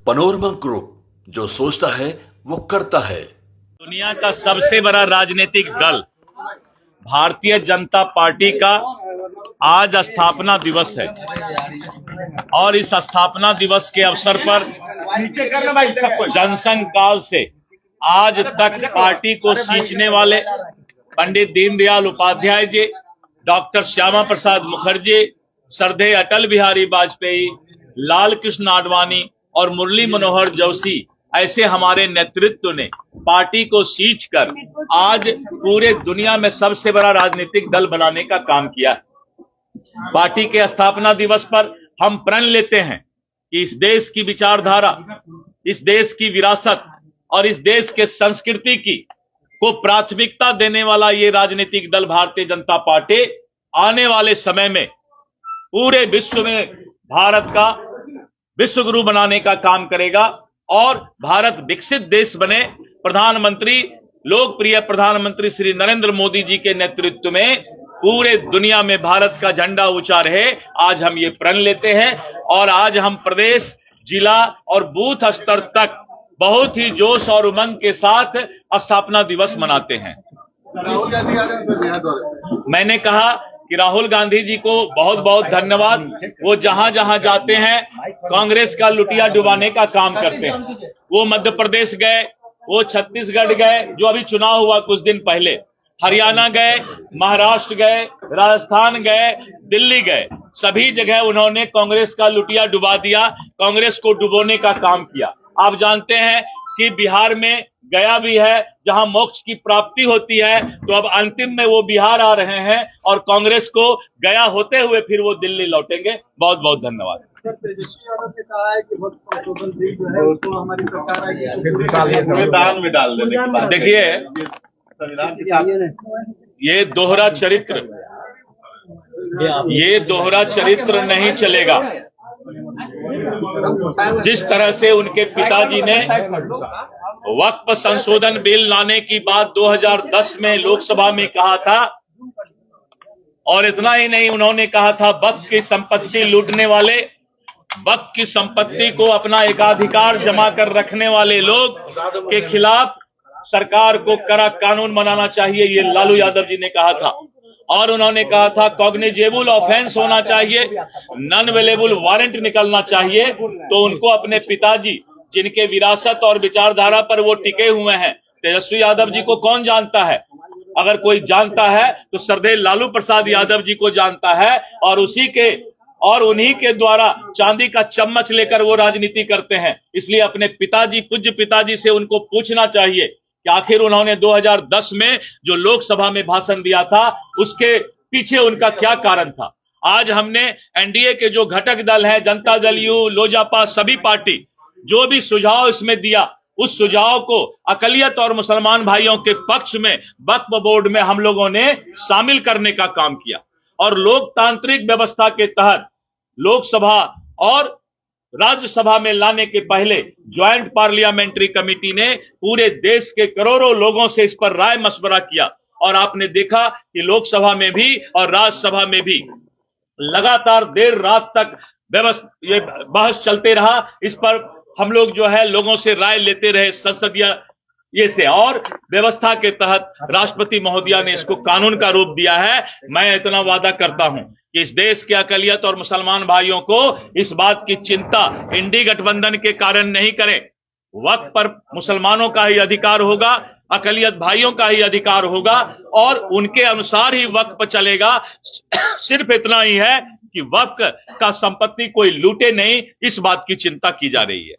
Panorama group, जो सोचता है वो करता है। दुनिया का सबसे बड़ा राजनीतिक दल भारतीय जनता पार्टी का आज स्थापना दिवस है और इस स्थापना दिवस के अवसर पर जनसंघ काल से आज तक पार्टी को सींचने वाले पंडित दीनदयाल उपाध्याय जी, डॉक्टर श्यामा प्रसाद मुखर्जी, श्रद्धेय अटल बिहारी वाजपेयी, लाल कृष्ण आडवाणी और मुरली मनोहर जोशी ऐसे हमारे नेतृत्व ने पार्टी को सींचकर आज पूरे दुनिया में सबसे बड़ा राजनीतिक दल बनाने का काम किया है। पार्टी के स्थापना दिवस पर हम प्रण लेते हैं कि इस देश की विचारधारा, इस देश की विरासत और इस देश के संस्कृति की को प्राथमिकता देने वाला ये राजनीतिक दल भारतीय जनता पार्टी आने वाले समय में पूरे विश्व में भारत का विश्व गुरु बनाने का काम करेगा और भारत विकसित देश बने। प्रधानमंत्री, लोकप्रिय प्रधानमंत्री श्री नरेंद्र मोदी जी के नेतृत्व में पूरे दुनिया में भारत का झंडा ऊंचा रहे। आज हम ये प्रण लेते हैं और आज हम प्रदेश, जिला और बूथ स्तर तक बहुत ही जोश और उमंग के साथ स्थापना दिवस मनाते हैं। मैंने कहा कि राहुल गांधी जी को बहुत बहुत धन्यवाद। वो जहां जहां जाते हैं कांग्रेस का लुटिया डुबाने का काम करते हैं। वो मध्य प्रदेश गए, वो छत्तीसगढ़ गए जो अभी चुनाव हुआ कुछ दिन पहले, हरियाणा गए, महाराष्ट्र गए, राजस्थान गए, दिल्ली गए, सभी जगह उन्होंने कांग्रेस का लुटिया डुबा दिया, कांग्रेस को डुबोने का काम किया। आप जानते हैं कि बिहार में गया भी है जहां मोक्ष की प्राप्ति होती है, तो अब अंतिम में वो बिहार आ रहे हैं और कांग्रेस को गया होते हुए फिर वो दिल्ली लौटेंगे। बहुत बहुत धन्यवाद। तेजस्वी यादव ने कहा है कि वक्त संशोधन बिल जो है उसको हमारी सरकार संविधान में डाल देने के बाद देखिए ये दोहरा चरित्र नहीं चलेगा। जिस तरह से उनके पिताजी ने वक्फ संशोधन बिल लाने की बात 2010 में लोकसभा में कहा था, और इतना ही नहीं, उन्होंने कहा था वक्फ की संपत्ति लूटने वाले, वक्फ की संपत्ति को अपना एकाधिकार जमा कर रखने वाले लोग के खिलाफ सरकार को कड़ा कानून बनाना चाहिए, ये लालू यादव जी ने कहा था। और उन्होंने कहा था कॉग्निजेबल ऑफेंस होना चाहिए, नॉन अवेलेबल वारंट निकलना चाहिए। तो उनको अपने पिताजी, जिनके विरासत और विचारधारा पर वो टिके हुए हैं, तेजस्वी यादव जी को कौन जानता है? अगर कोई जानता है तो श्रद्धेय लालू प्रसाद यादव जी को जानता है, और उन्हीं के द्वारा चांदी का चम्मच लेकर वो राजनीति करते हैं। इसलिए अपने पिताजी, पूज्य पिताजी से उनको पूछना चाहिए कि आखिर उन्होंने 2010 में जो लोकसभा में भाषण दिया था उसके पीछे उनका क्या कारण था। आज हमने एनडीए के जो घटक दल है, जनता दल यू, लोजपा, सभी पार्टी जो भी सुझाव इसमें दिया, उस सुझाव को अकलियत और मुसलमान भाइयों के पक्ष में वक्फ बोर्ड में हम लोगों ने शामिल करने का काम किया। और लोकतांत्रिक व्यवस्था के तहत लोकसभा और राज्यसभा में लाने के पहले ज्वाइंट पार्लियामेंट्री कमेटी ने पूरे देश के करोड़ों लोगों से इस पर राय मशवरा किया, और आपने देखा कि लोकसभा में भी और राज्यसभा में भी लगातार देर रात तक ये बहस चलते रहा। इस पर हम लोग जो है लोगों से राय लेते रहे संसदीय ये से, और व्यवस्था के तहत राष्ट्रपति महोदया ने इसको कानून का रूप दिया है। मैं इतना वादा करता हूं कि इस देश के अकलियत और मुसलमान भाइयों को इस बात की चिंता इंडी गठबंधन के कारण नहीं करें। वक्त पर मुसलमानों का ही अधिकार होगा, अकलियत भाइयों का ही अधिकार होगा, और उनके अनुसार ही वक्त पर चलेगा। सिर्फ इतना ही है कि वक्त का संपत्ति कोई लूटे नहीं, इस बात की चिंता की जा रही है।